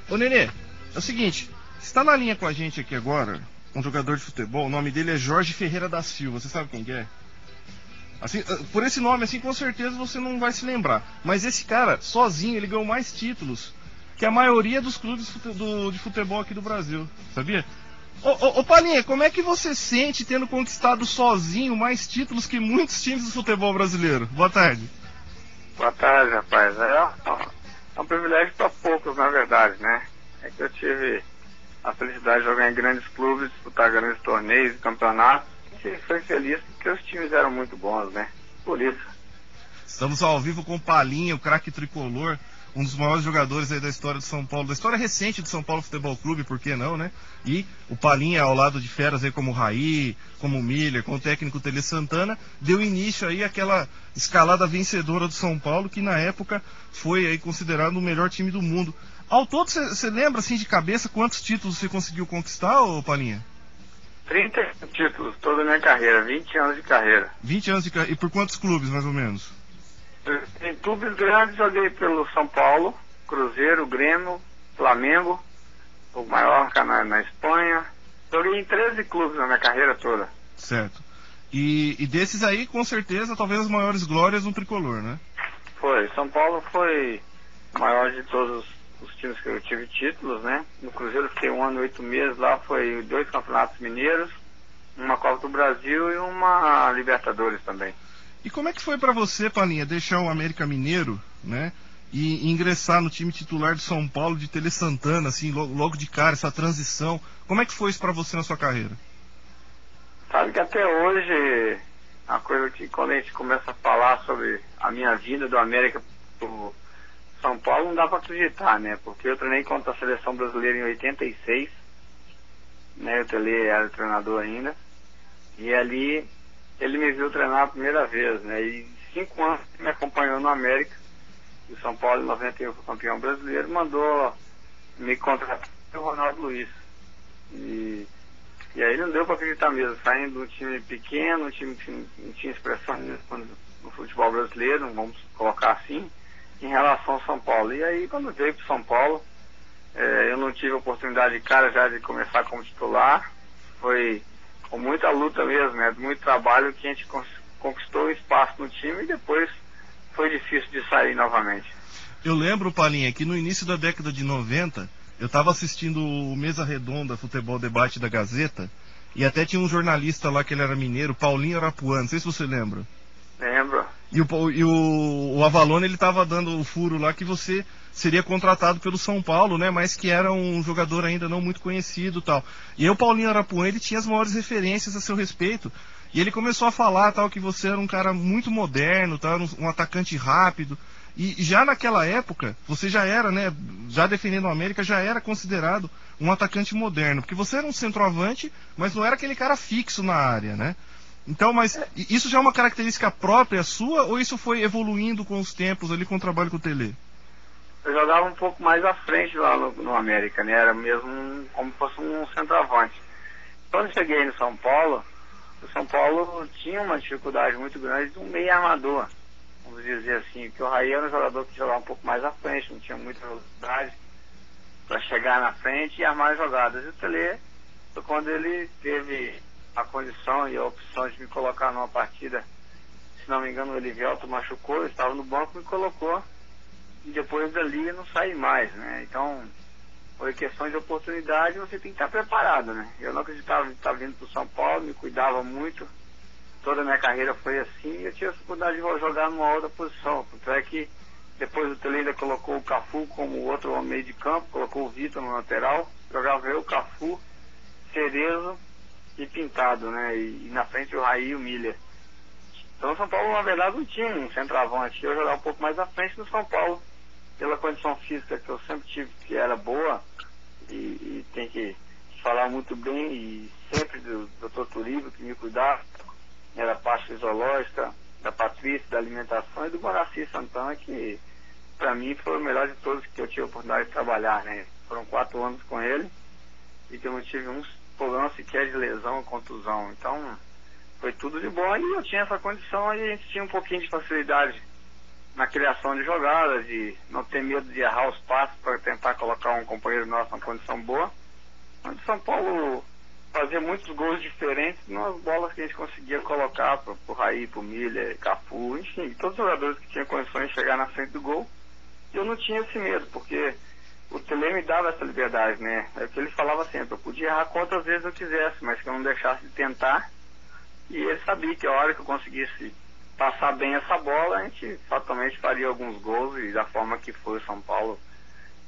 Ô Nenê, é o seguinte, está na linha com a gente aqui agora um jogador de futebol, o nome dele é Jorge Ferreira da Silva, você sabe quem que é? Assim, por esse nome, assim, com certeza você não vai se lembrar. Mas esse cara, sozinho, ele ganhou mais títulos que a maioria dos clubes de futebol aqui do Brasil, sabia? Ô Palinha, como é que você sente tendo conquistado sozinho mais títulos que muitos times do futebol brasileiro? Boa tarde. Boa tarde, rapaz. É um privilégio para poucos, na verdade, né? É que eu tive a felicidade de jogar em grandes clubes, disputar grandes torneios e campeonatos. E foi feliz porque os times eram muito bons, né? Por isso. Estamos ao vivo com o Palinha, o craque tricolor, um dos maiores jogadores aí da história de São Paulo, da história recente do São Paulo Futebol Clube, por que não, né? E o Palinha, ao lado de feras aí como o Raí, como o Miller, com o técnico Tele Santana, deu início aí àquela escalada vencedora do São Paulo, que na época foi aí considerado o melhor time do mundo. Ao todo, você lembra assim de cabeça quantos títulos você conseguiu conquistar, ô Palinha? 30 títulos, toda a minha carreira, 20 anos de carreira. 20 anos de carreira. E por quantos clubes, mais ou menos? Em clubes grandes joguei pelo São Paulo, Cruzeiro, Grêmio, Flamengo, o maior na Espanha. Joguei em 13 clubes na minha carreira toda. Certo. E desses aí, com certeza, talvez as maiores glórias no tricolor, né? Foi. São Paulo foi o maior de todos os times que eu tive títulos, né? No Cruzeiro fiquei 1 ano e 8 meses, lá foi 2 campeonatos mineiros, uma Copa do Brasil e uma Libertadores também. E como é que foi pra você, Palinha, deixar o América Mineiro, né? E ingressar no time titular de São Paulo de Tele Santana, assim, logo de cara, essa transição. Como é que foi isso pra você na sua carreira? Sabe que até hoje, a coisa que quando a gente começa a falar sobre a minha vinda do América pro São Paulo, não dá pra acreditar, né? Porque eu treinei contra a seleção brasileira em 86, né? O Tele era treinador ainda. E ali ele me viu treinar a primeira vez, né? E 5 anos me acompanhou no América. E o São Paulo, em 91, foi campeão brasileiro, mandou me contratar o Ronaldo Luiz. E aí não deu para acreditar mesmo, saindo de um time pequeno, um time que não tinha expressão no futebol brasileiro, vamos colocar assim, em relação ao São Paulo. E aí, quando veio para o São Paulo, eu não tive a oportunidade de cara já de começar como titular. Foi com muita luta mesmo, né? Muito trabalho que a gente conquistou espaço no time e depois foi difícil de sair novamente. Eu lembro, Palinha, que no início da década de 90, eu estava assistindo o Mesa Redonda Futebol Debate da Gazeta, e até tinha um jornalista lá que ele era mineiro, Paulinho Arapuã, não sei se você lembra. Lembro. E o Avalone, ele estava dando o furo lá que você seria contratado pelo São Paulo, né? Mas que era um jogador ainda não muito conhecido e tal. E aí o Paulinho Arapuã, ele tinha as maiores referências a seu respeito. E ele começou a falar tal que você era um cara muito moderno, tal, um atacante rápido. E já naquela época, você já era, né? Já defendendo o América, já era considerado um atacante moderno. Porque você era um centroavante, mas não era aquele cara fixo na área, né? Então, mas isso já é uma característica própria sua ou isso foi evoluindo com os tempos ali com o trabalho com o Tele? Eu jogava um pouco mais à frente lá no América, né? Era mesmo como se fosse um centroavante. Quando cheguei no São Paulo, o São Paulo tinha uma dificuldade muito grande de um meio armador, vamos dizer assim, porque o Raí era um jogador que jogava um pouco mais à frente, não tinha muita velocidade para chegar na frente e armar jogadas. E o Tele, quando ele teve a condição e a opção de me colocar numa partida, se não me engano o Elivelto machucou, eu estava no banco, me colocou e depois dali eu não saí mais, né? Então foi questão de oportunidade, você tem que estar preparado, né? Eu não acreditava em estar vindo para o São Paulo, me cuidava muito, toda a minha carreira foi assim, e eu tinha a dificuldade de jogar numa outra posição, tanto é que depois o Tele ainda colocou o Cafu como outro homem meio de campo, colocou o Vitor no lateral, jogava eu, o Cafu, Cerezo e Pintado, né? E na frente o Raí e o Miller. Então o São Paulo, na verdade, não tinha um centroavante. Eu jogava um pouco mais à frente do São Paulo, pela condição física que eu sempre tive, que era boa, e tem que falar muito bem, e sempre do Dr. Turíbio, que me cuidava, era a parte fisiológica, da Patrícia, da alimentação, e do Bonaci Santana, que para mim foi o melhor de todos que eu tive a oportunidade de trabalhar, né? Foram 4 anos com ele, e que eu não tive um problema sequer de lesão, contusão. Então foi tudo de bom, e eu tinha essa condição, e a gente tinha um pouquinho de facilidade na criação de jogadas, de não ter medo de errar os passos para tentar colocar um companheiro nosso na condição boa. Onde São Paulo fazia muitos gols diferentes nas bolas que a gente conseguia colocar pro Raí, pro Miller, Cafu, enfim, todos os jogadores que tinham condições de chegar na frente do gol. E eu não tinha esse medo, porque o Tele me dava essa liberdade, né? É o que ele falava sempre, eu podia errar quantas vezes eu quisesse, mas que eu não deixasse de tentar. E ele sabia que a hora que eu conseguisse passar bem essa bola, a gente fatalmente faria alguns gols, e da forma que foi o São Paulo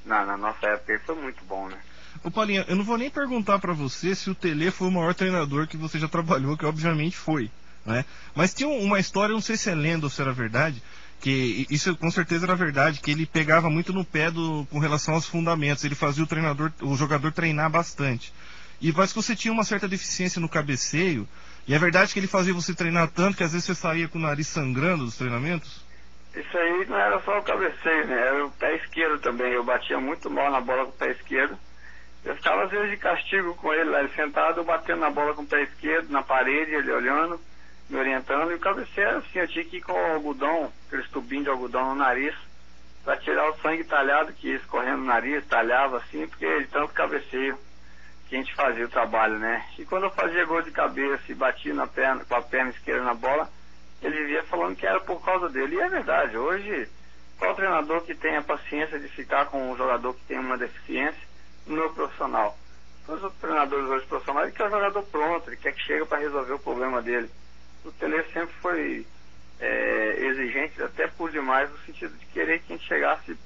na nossa época, foi muito bom, né? Ô Paulinho, eu não vou nem perguntar pra você se o Tele foi o maior treinador que você já trabalhou, que obviamente foi, né? Mas tinha uma história, não sei se é lenda ou se era verdade, que isso com certeza era verdade, que ele pegava muito no pé com relação aos fundamentos, ele fazia o jogador treinar bastante. E parece que você tinha uma certa deficiência no cabeceio, e é verdade que ele fazia você treinar tanto que às vezes você saía com o nariz sangrando dos treinamentos? Isso aí não era só o cabeceio, né? Era o pé esquerdo também. Eu batia muito mal na bola com o pé esquerdo. Eu ficava às vezes de castigo com ele lá, ele sentado, eu batendo na bola com o pé esquerdo, na parede, ele olhando, me orientando. E o cabeceio era assim, eu tinha que ir com o algodão, aqueles tubinhos de algodão no nariz, para tirar o sangue talhado que ia escorrendo no nariz, talhava assim, porque de tanto cabeceio que a gente fazia o trabalho, né? E quando eu fazia gol de cabeça e batia com a perna esquerda na bola, ele vivia falando que era por causa dele. E é verdade, hoje, qual treinador que tem a paciência de ficar com um jogador que tem uma deficiência no meu profissional? Todos os treinadores hoje profissionais, ele quer um jogador pronto, ele quer que chegue para resolver o problema dele. O Tele sempre foi exigente, até por demais, no sentido de querer que a gente chegasse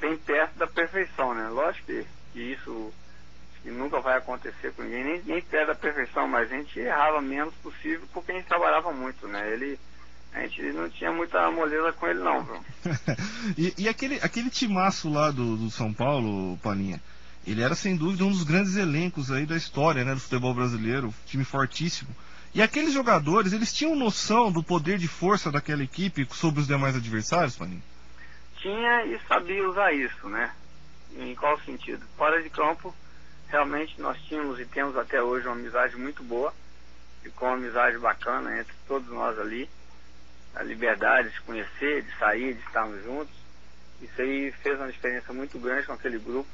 bem perto da perfeição, né? Lógico que isso que nunca vai acontecer com ninguém, nem perto da perfeição, mas a gente errava menos possível porque a gente trabalhava muito, né? A gente não tinha muita moleza com ele não, viu? e aquele timaço lá do São Paulo, Palinha, ele era sem dúvida um dos grandes elencos aí da história, né, do futebol brasileiro, time fortíssimo. E aqueles jogadores, eles tinham noção do poder de força daquela equipe sobre os demais adversários, Palinha? Tinha e sabia usar isso, né? Em qual sentido? Fora de campo, realmente nós tínhamos e temos até hoje uma amizade muito boa, e com uma amizade bacana entre todos nós ali, a liberdade de se conhecer, de sair, de estarmos juntos. Isso aí fez uma diferença muito grande com aquele grupo.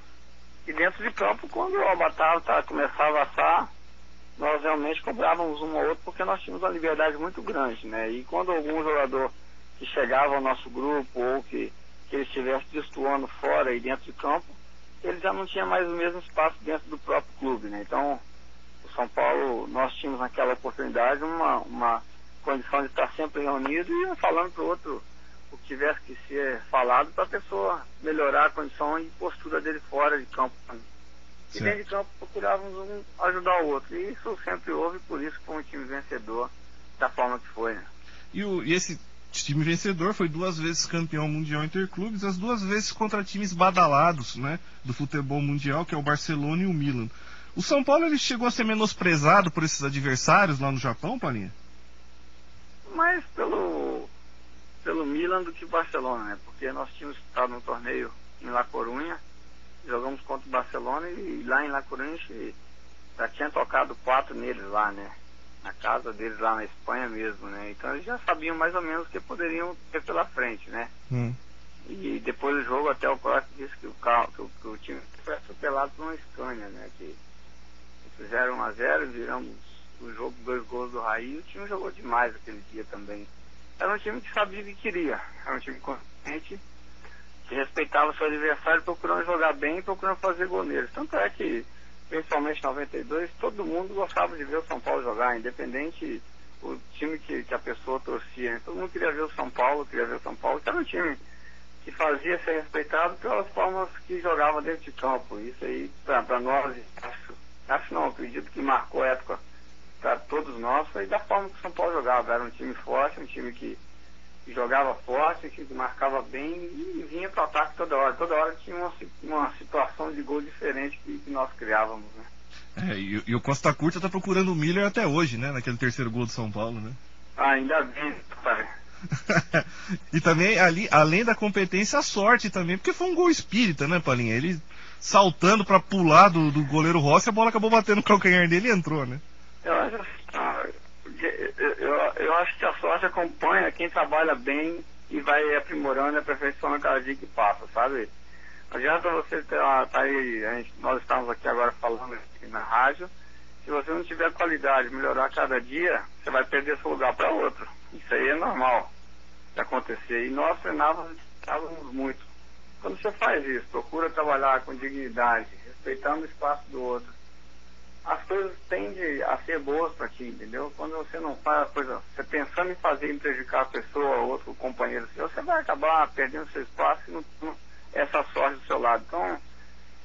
E dentro de campo, quando a batata começava a assar, nós realmente cobrávamos um ao outro, porque nós tínhamos uma liberdade muito grande, né? E quando algum jogador que chegava ao nosso grupo, ou que ele estivesse destoando fora e dentro de campo, ele já não tinha mais o mesmo espaço dentro do próprio clube, né? Então, o São Paulo, nós tínhamos naquela oportunidade uma condição de estar sempre reunido e um falando para o outro o que tivesse que ser falado para a pessoa melhorar a condição e postura dele fora de campo. E dentro de campo procurávamos um ajudar o outro. E isso sempre houve, por isso que foi um time vencedor da forma que foi, né? E esse time vencedor foi 2 vezes campeão mundial interclubes, as 2 vezes contra times badalados, né, do futebol mundial, que é o Barcelona e o Milan. O São Paulo, ele chegou a ser menosprezado por esses adversários lá no Japão, Palinha? Mais pelo Milan do que o Barcelona, né? Porque nós tínhamos estado no torneio em La Coruña, jogamos contra o Barcelona e lá em La Coruña a gente já tinha tocado 4 neles lá, né? Na casa deles lá na Espanha mesmo, né? Então eles já sabiam mais ou menos o que poderiam ter pela frente, né? E depois do jogo até o próximo disse que o time foi atropelado por uma Scania, né? Que fizeram 1-0, viramos o jogo 2 gols do Raí, o time jogou demais aquele dia também. Era um time que sabia o que queria, era um time consciente, que respeitava o seu adversário, procurando jogar bem e procurando fazer gol neles. Tanto é que, principalmente em 92, todo mundo gostava de ver o São Paulo jogar, independente o time que a pessoa torcia. Todo mundo queria ver o São Paulo, que era um time que fazia ser respeitado pelas formas que jogava dentro de campo. Isso aí, para nós, acho não, acredito que marcou a época para todos nós, foi da forma que o São Paulo jogava. Era um time forte, um time que jogava forte, que marcava bem e vinha para o ataque toda hora. Toda hora tinha uma situação de gol diferente que nós criávamos, né? E o Costa Curta tá procurando o Miller até hoje, né? Naquele 3º gol do São Paulo, né? Ainda bem, pai. E também, ali, além da competência, a sorte também, porque foi um gol espírita, né, Palinha? Ele saltando para pular do goleiro Rossi, a bola acabou batendo no calcanhar dele e entrou, né? Eu acho que a sorte acompanha quem trabalha bem e vai aprimorando e aperfeiçoando cada dia que passa, sabe? Não adianta você tá aí, nós estamos aqui agora falando aqui na rádio, se você não tiver qualidade, melhorar cada dia, você vai perder seu lugar para outro. Isso aí é normal de acontecer. E nós treinávamos muito. Quando você faz isso, procura trabalhar com dignidade, respeitando o espaço do outro, as coisas tendem a ser boas para ti, entendeu? Quando você não faz a coisa, você pensando em fazer em prejudicar a pessoa, outro companheiro seu, você vai acabar perdendo seu espaço e não essa sorte do seu lado. Então,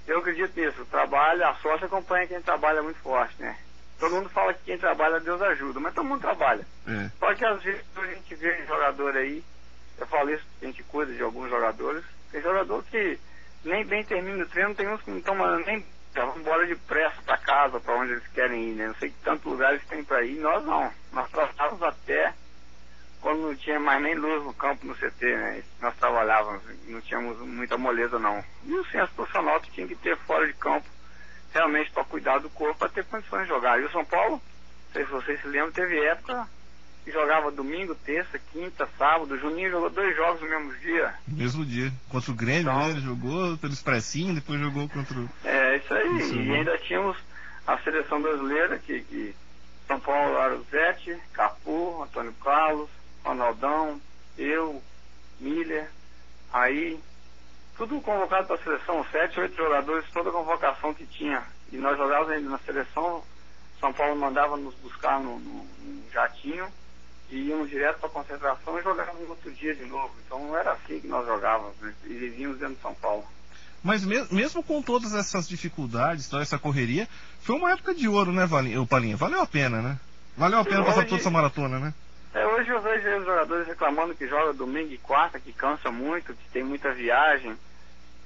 eu acredito nisso. O trabalho, a sorte acompanha quem trabalha muito forte, né? Todo mundo fala que quem trabalha, Deus ajuda, mas todo mundo trabalha. Só que às vezes a gente vê jogador aí, eu falo isso, a gente cuida de alguns jogadores, tem jogador que nem bem termina o treino, tem uns que não estão mandando nem, já vão embora depressa para casa, para onde eles querem ir, né? Não sei que tantos lugares tem para ir, nós não. Nós trabalhávamos até quando não tinha mais nem luz no campo, no CT, né? Nós trabalhávamos, não tínhamos muita moleza não. E o senso profissional que tinha que ter fora de campo, realmente para cuidar do corpo, para ter condições de jogar. E o São Paulo, não sei se vocês se lembram, teve época que jogava domingo, terça, quinta, sábado. O Juninho jogou 2 jogos no mesmo dia. Mesmo dia. Contra o Grêmio, então, né? Ele jogou pelo Expressinho, depois jogou contra o... isso aí. Isso, e ainda tínhamos a seleção brasileira, que São Paulo era o Zete, Capu, Antônio Carlos, Ronaldão, eu, Miller, aí, tudo convocado para a seleção, 7, 8 jogadores, toda a convocação que tinha. E nós jogávamos ainda na seleção, São Paulo mandava nos buscar no jatinho, e íamos direto para a concentração e jogávamos no outro dia de novo. Então não era assim que nós jogávamos, né? E vivíamos dentro de São Paulo. Mas mesmo com todas essas dificuldades, toda essa correria, foi uma época de ouro, né, Palinha? Valeu a pena, né? Valeu a pena passar toda essa maratona, né? Hoje eu vejo os jogadores reclamando que joga domingo e quarta, que cansa muito, que tem muita viagem,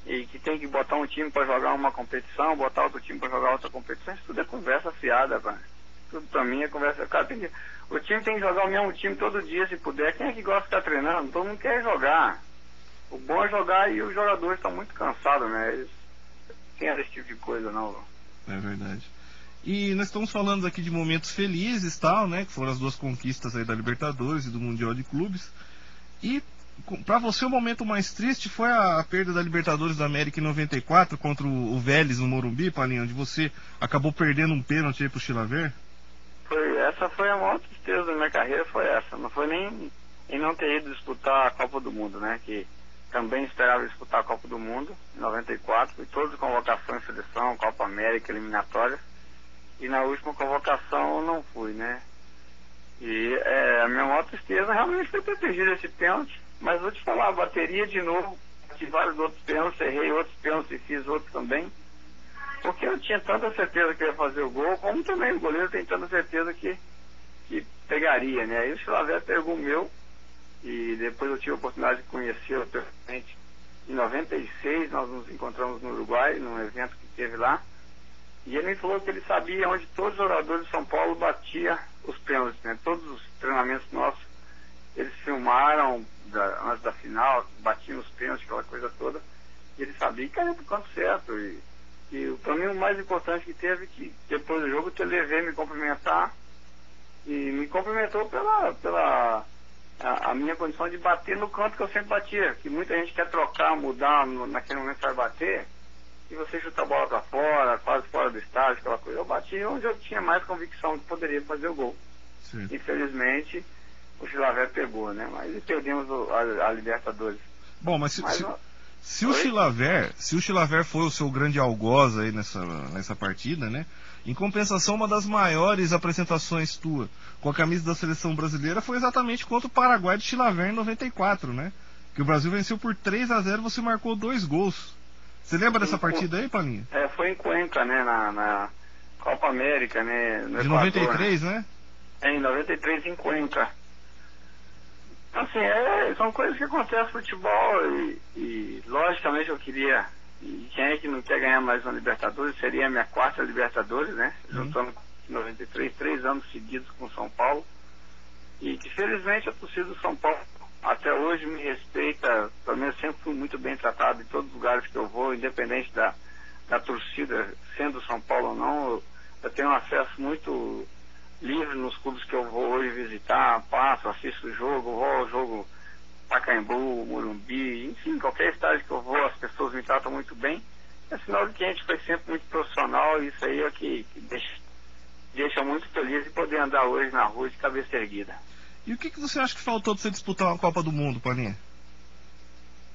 e que tem que botar um time para jogar uma competição, botar outro time para jogar outra competição. Isso tudo é conversa fiada, velho. Tudo pra mim é conversa. Cara, o time tem que jogar o mesmo time todo dia, se puder. Quem é que gosta de ficar treinando? Todo mundo quer jogar. O bom é jogar e os jogadores estão muito cansados, né? Eles têm esse tipo de coisa, não. É verdade. E nós estamos falando aqui de momentos felizes, tal, né? Que foram as 2 conquistas aí da Libertadores e do Mundial de Clubes. E para você o momento mais triste foi a perda da Libertadores da América em 94 contra o Vélez no Morumbi, Palinha, onde você acabou perdendo um pênalti aí pro Chilaver? Essa foi a maior tristeza da minha carreira, foi essa. Não foi nem em não ter ido disputar a Copa do Mundo, né? Que também esperava disputar a Copa do Mundo em 94, e todas as convocações, seleção, Copa América, eliminatória. E na última convocação eu não fui, né? E a minha maior tristeza realmente foi ter perdido esse pênalti. Mas vou te falar, a bateria de novo, tive vários outros pênaltis, errei outros pênaltis e fiz outros também. Porque eu tinha tanta certeza que ia fazer o gol, como também o goleiro tem tanta certeza que pegaria, né? Aí o Chilaver pegou o meu, e depois eu tive a oportunidade de conhecê-lo pessoalmente. Em 96 nós nos encontramos no Uruguai, num evento que teve lá, e ele me falou que ele sabia onde todos os jogadores de São Paulo batiam os pênaltis, né? Todos os treinamentos nossos, eles filmaram antes da final, batiam os pênaltis, aquela coisa toda, e ele sabia que era pro canto certo. E para mim o mais importante que teve, que depois do jogo eu levei me cumprimentar, e me cumprimentou pela a minha condição de bater no canto que eu sempre batia, que muita gente quer trocar, mudar, naquele momento vai bater, e você chuta a bola para fora, quase fora do estádio, aquela coisa. Eu bati onde eu tinha mais convicção que poderia fazer o gol. Sim. Infelizmente o Chilaver pegou, né? Mas perdemos a Libertadores. Bom, mas se o Chilaver foi o seu grande algoz aí nessa partida, né? Em compensação, uma das maiores apresentações tua com a camisa da seleção brasileira foi exatamente contra o Paraguai de Chilaver em 94, né? Que o Brasil venceu por 3-0, você marcou 2 gols. Você lembra dessa partida aí, Palinha? Foi em Cuenca, né? Na Copa América, né? De 93, né? Em 93 em Cuenca. Assim, são coisas que acontecem no futebol e logicamente eu queria, e quem é que não quer ganhar mais uma Libertadores? Seria a minha 4ª Libertadores, né? Juntando 93, 3 anos seguidos com São Paulo, e que felizmente a torcida do São Paulo até hoje me respeita. Pelo menos sempre fui muito bem tratado em todos os lugares que eu vou, independente da torcida, sendo São Paulo ou não. Eu tenho um acesso muito livre nos clubes que eu vou hoje visitar, passo, assisto o jogo, vou ao jogo Pacaembu, Morumbi, enfim, qualquer estádio que eu vou, as pessoas me tratam muito bem. É sinal de que a gente foi sempre muito profissional, e isso aí é o que deixa muito feliz de poder andar hoje na rua de cabeça erguida. E o que você acha que faltou para você disputar uma Copa do Mundo, Paulinho?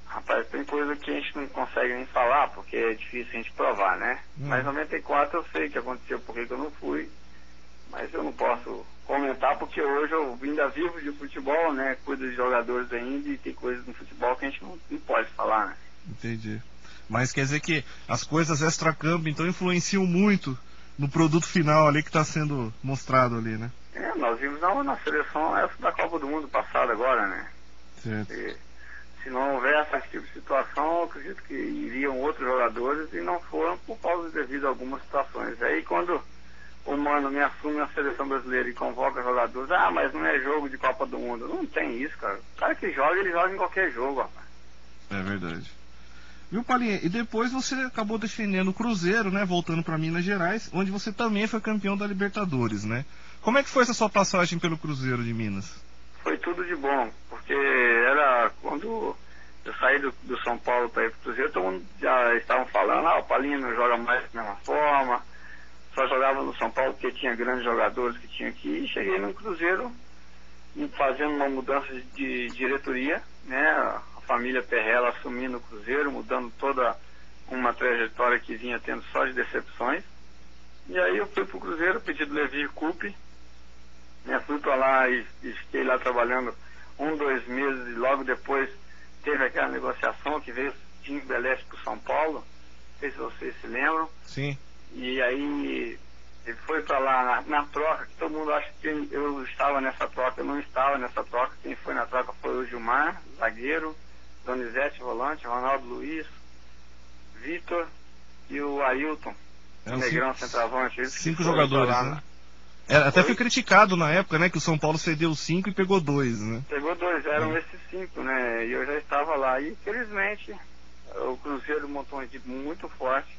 Rapaz, tem coisa que a gente não consegue nem falar, porque é difícil a gente provar, né? Mas em 94 eu sei o que aconteceu, por que eu não fui, mas eu não posso comentar, porque hoje eu ainda vivo de futebol, né? Cuido de jogadores ainda, e tem coisas no futebol que a gente não pode falar, né? Entendi. Mas quer dizer que as coisas extra-campo, então, influenciam muito no produto final ali que está sendo mostrado ali, né? Nós vimos na seleção essa da Copa do Mundo passada agora, né? Certo. Se não houvesse esse tipo de situação, eu acredito que iriam outros jogadores, e não foram por causa devido a algumas situações. Aí quando o Mano me assume na seleção brasileira e convoca jogadores, mas não é jogo de Copa do Mundo. Não tem isso, cara. O cara que joga, ele joga em qualquer jogo, rapaz. É verdade. Viu, Paulinho? E depois você acabou defendendo o Cruzeiro, né? Voltando para Minas Gerais, onde você também foi campeão da Libertadores, né? Como é que foi essa sua passagem pelo Cruzeiro de Minas? Foi tudo de bom, porque era quando eu saí do São Paulo para ir para o Cruzeiro, todo mundo já estavam falando, o Paulinho não joga mais da mesma forma, só jogava no São Paulo porque tinha grandes jogadores que tinham aqui, e cheguei no Cruzeiro fazendo uma mudança de diretoria, né? A família Perrella assumindo o Cruzeiro, mudando toda uma trajetória que vinha tendo só de decepções. E aí eu fui pro Cruzeiro, pedi do Levi Coupe, né? Fui para lá e fiquei lá trabalhando 2 meses, e logo depois teve aquela negociação que veio o Tim Beleste pro São Paulo, não sei se vocês se lembram. Sim. E aí ele foi para lá na troca, que todo mundo acha que eu estava nessa troca. Eu não estava nessa troca. Quem foi na troca foi o Gilmar, zagueiro, Donizete, volante, Ronaldo Luiz, Vitor e o Ailton, o Negrão, centroavante. 5 jogadores, né? Até foi criticado na época, né, que o São Paulo cedeu 5 e pegou 2, né? Pegou 2, eram esses 5, né? E eu já estava lá. E felizmente o Cruzeiro montou uma equipe muito forte.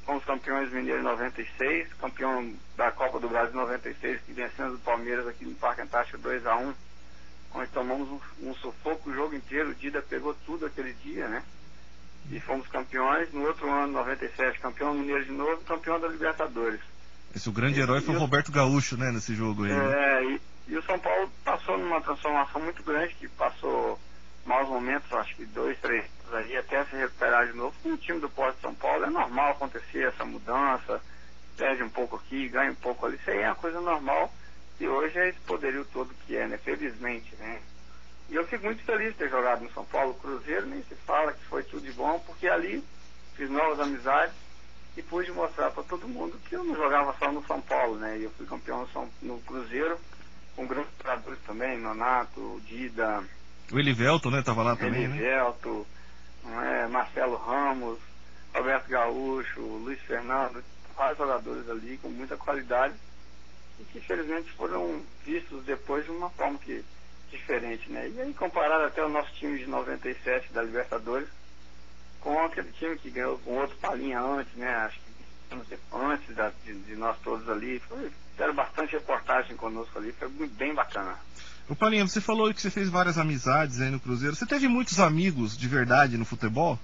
Fomos campeões mineiros em 96, campeão da Copa do Brasil em 96, que vencemos o Palmeiras aqui no Parque Antártico 2-1, onde tomamos um sufoco o jogo inteiro. O Dida pegou tudo aquele dia, né? E fomos campeões. No outro ano, 97, campeão mineiro de novo, campeão da Libertadores. O grande herói foi o Roberto Gaúcho, né, nesse jogo aí. Né? E o São Paulo passou numa transformação muito grande, que passou maus momentos, acho que 2, 3 anos aí, até se recuperar de novo. Com o time do Porto de São Paulo é normal acontecer essa mudança, perde um pouco aqui, ganha um pouco ali, isso aí é uma coisa normal, e hoje é esse poderio todo que é, né, felizmente, né. E eu fico muito feliz de ter jogado no São Paulo. Cruzeiro nem se fala, que foi tudo de bom, porque ali fiz novas amizades e pude mostrar para todo mundo que eu não jogava só no São Paulo, né, e eu fui campeão no Cruzeiro, com grandes jogadores também, Nonato, Dida, o Elivelto, né, tava lá também, Elivelto, né? Marcelo Ramos, Roberto Gaúcho, Luiz Fernando, vários jogadores ali com muita qualidade, e que felizmente foram vistos depois de uma forma diferente, né? E aí comparado até o nosso time de 97 da Libertadores com aquele time que ganhou com outro Palinha antes, né? Acho que antes de nós todos ali, fizeram bastante reportagem conosco ali, foi bem bacana. Ô Paulinho, você falou que você fez várias amizades aí no Cruzeiro. Você teve muitos amigos de verdade no futebol?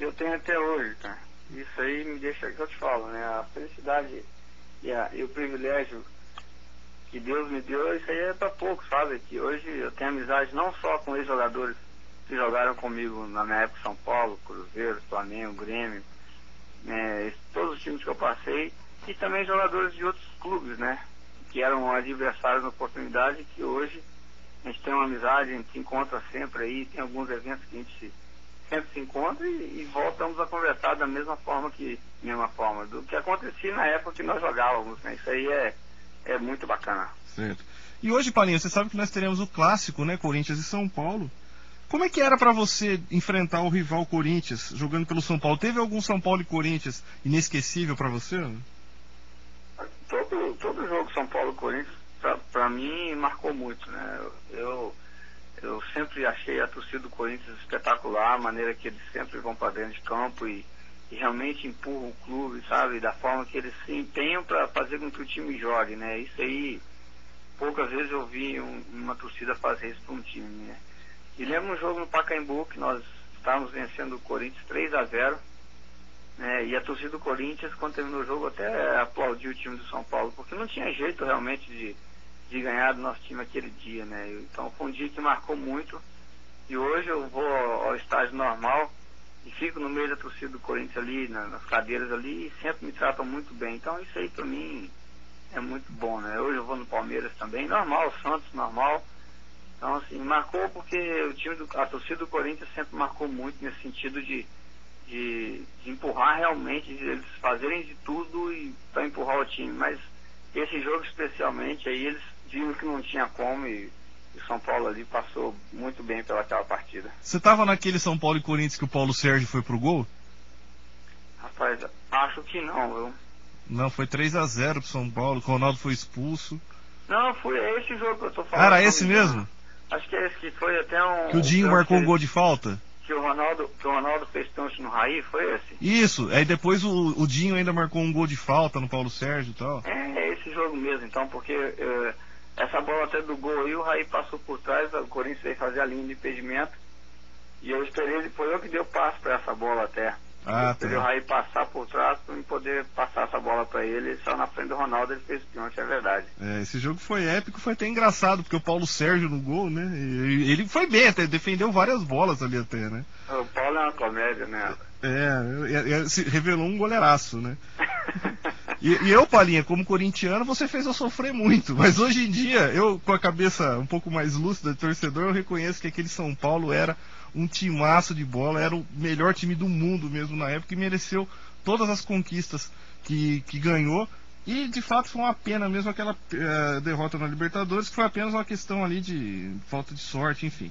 Eu tenho até hoje, cara. Isso aí me deixa, que eu te falo, né? A felicidade e o privilégio que Deus me deu, isso aí é pra poucos, sabe? Que hoje eu tenho amizade não só com ex-jogadores que jogaram comigo na minha época, São Paulo, Cruzeiro, Flamengo, Grêmio, né? Todos os times que eu passei, e também jogadores de outros clubes, né? Que eram adversários na oportunidade, que hoje a gente tem uma amizade, a gente se encontra sempre aí, tem alguns eventos que a gente sempre se encontra e voltamos a conversar da mesma forma do que acontecia na época que nós jogávamos, né? Isso aí é muito bacana. Certo. E hoje, Paulinho, você sabe que nós teremos o clássico, né? Corinthians e São Paulo. Como é que era para você enfrentar o rival Corinthians jogando pelo São Paulo? Teve algum São Paulo e Corinthians inesquecível para você? Todo jogo São Paulo e Corinthians para mim marcou muito, né? Eu sempre achei a torcida do Corinthians espetacular, a maneira que eles sempre vão para dentro de campo e realmente empurram o clube, sabe? Da forma que eles se empenham para fazer com que o time jogue, né? Isso aí, poucas vezes eu vi uma torcida fazer isso para um time, né? E lembro um jogo no Pacaembu que nós estávamos vencendo o Corinthians 3-0, né? E a torcida do Corinthians, quando terminou o jogo, até aplaudiu o time do São Paulo, porque não tinha jeito realmente de ganhar do nosso time aquele dia, né? Então foi um dia que marcou muito. E hoje eu vou ao estádio normal e fico no meio da torcida do Corinthians ali, nas cadeiras ali, e sempre me tratam muito bem. Então isso aí pra mim é muito bom, né? Hoje eu vou no Palmeiras também, normal, Santos normal. Então assim, marcou porque a torcida do Corinthians sempre marcou muito nesse sentido de empurrar realmente, de eles fazerem de tudo para empurrar o time. Mas esse jogo especialmente aí eles viram que não tinha como e o São Paulo ali passou muito bem pelaquela partida. Você estava naquele São Paulo e Corinthians que o Paulo Sérgio foi pro gol? Rapaz, acho que não, viu? Não, foi 3-0 pro São Paulo, o Ronaldo foi expulso. Não, foi esse jogo que eu tô falando. Ah, era esse mesmo? Acho que é esse que foi até um... Que o Dinho marcou um gol de falta? Que o Ronaldo fez pênalti no Raí, foi esse? Isso, aí depois o Dinho ainda marcou um gol de falta no Paulo Sérgio e tal. É esse jogo mesmo, então, porque essa bola até do gol aí, o Raí passou por trás, o Corinthians veio fazer a linha de impedimento, e eu esperei, foi eu que dei o passe para essa bola até. Eu esperei o Raí passar por trás para eu poder passar essa bola para ele, ele saiu na frente do Ronaldo, ele fez pênalti, é verdade. Esse jogo foi épico, foi até engraçado, porque o Paulo Sérgio no gol, né, ele foi bem, até defendeu várias bolas ali até, né. O Paulo é uma comédia, né? Se revelou um goleiraço, né. E eu, Palinha, como corintiano, você fez eu sofrer muito, mas hoje em dia, eu com a cabeça um pouco mais lúcida de torcedor, eu reconheço que aquele São Paulo era um timaço de bola, era o melhor time do mundo mesmo na época e mereceu todas as conquistas que ganhou. E de fato foi uma pena mesmo aquela derrota na Libertadores, que foi apenas uma questão ali de falta de sorte, enfim.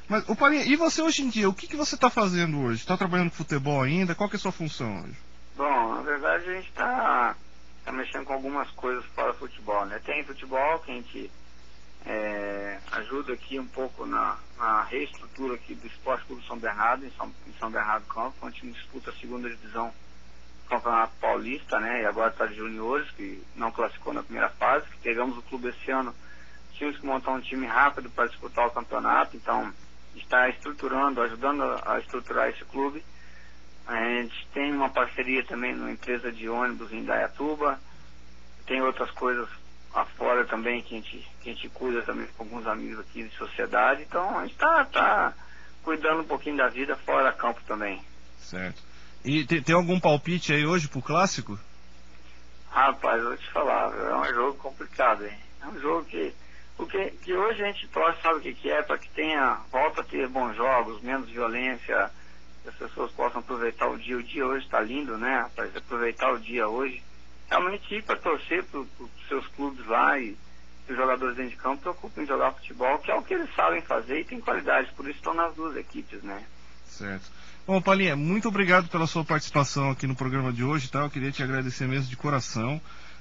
Mas, ô Palinha, e você hoje em dia, o que você está fazendo hoje? Está trabalhando com futebol ainda? Qual que é a sua função hoje? Bom, na verdade a gente está mexendo com algumas coisas para o futebol, né? Tem futebol que a gente ajuda aqui um pouco na reestrutura aqui do Esporte Clube São Bernardo, em São Bernardo Campo, onde a gente disputa a segunda divisão do Campeonato Paulista, né? E agora está de juniores, que não classificou na primeira fase, que pegamos o clube esse ano, tínhamos que montar um time rápido para disputar o campeonato, então está estruturando, ajudando a estruturar esse clube. A gente tem uma parceria também numa empresa de ônibus em Indaiatuba, tem outras coisas afora também que a gente cuida também com alguns amigos aqui de sociedade, então a gente está cuidando um pouquinho da vida fora campo também. Certo. E tem algum palpite aí hoje pro clássico? Rapaz, eu vou te falar, é um jogo complicado, hein? É um jogo que hoje a gente torce, sabe o que é? Para que volta a ter bons jogos, menos violência, que as pessoas possam aproveitar o dia. O dia hoje está lindo, né, rapaz? Aproveitar o dia hoje. Realmente ir para torcer para os seus clubes lá e os jogadores dentro de campo preocupem em jogar futebol, que é o que eles sabem fazer e tem qualidade, por isso estão nas duas equipes, né? Certo. Bom, Palinha, muito obrigado pela sua participação aqui no programa de hoje, tá? Eu queria te agradecer mesmo de coração,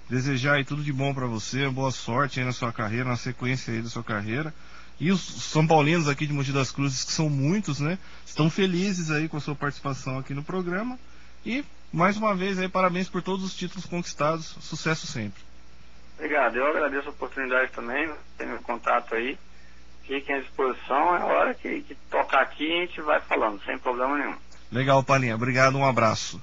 desejar aí tudo de bom para você, boa sorte aí na sua carreira, na sequência aí da sua carreira. E os São Paulinos aqui de Mogi das Cruzes, que são muitos, né? Estão felizes aí com a sua participação aqui no programa. E, mais uma vez, aí, parabéns por todos os títulos conquistados. Sucesso sempre. Obrigado. Eu agradeço a oportunidade também. Tem meu contato aí. Fiquem à disposição. É a hora que tocar aqui a gente vai falando, sem problema nenhum. Legal, Palinha. Obrigado, um abraço.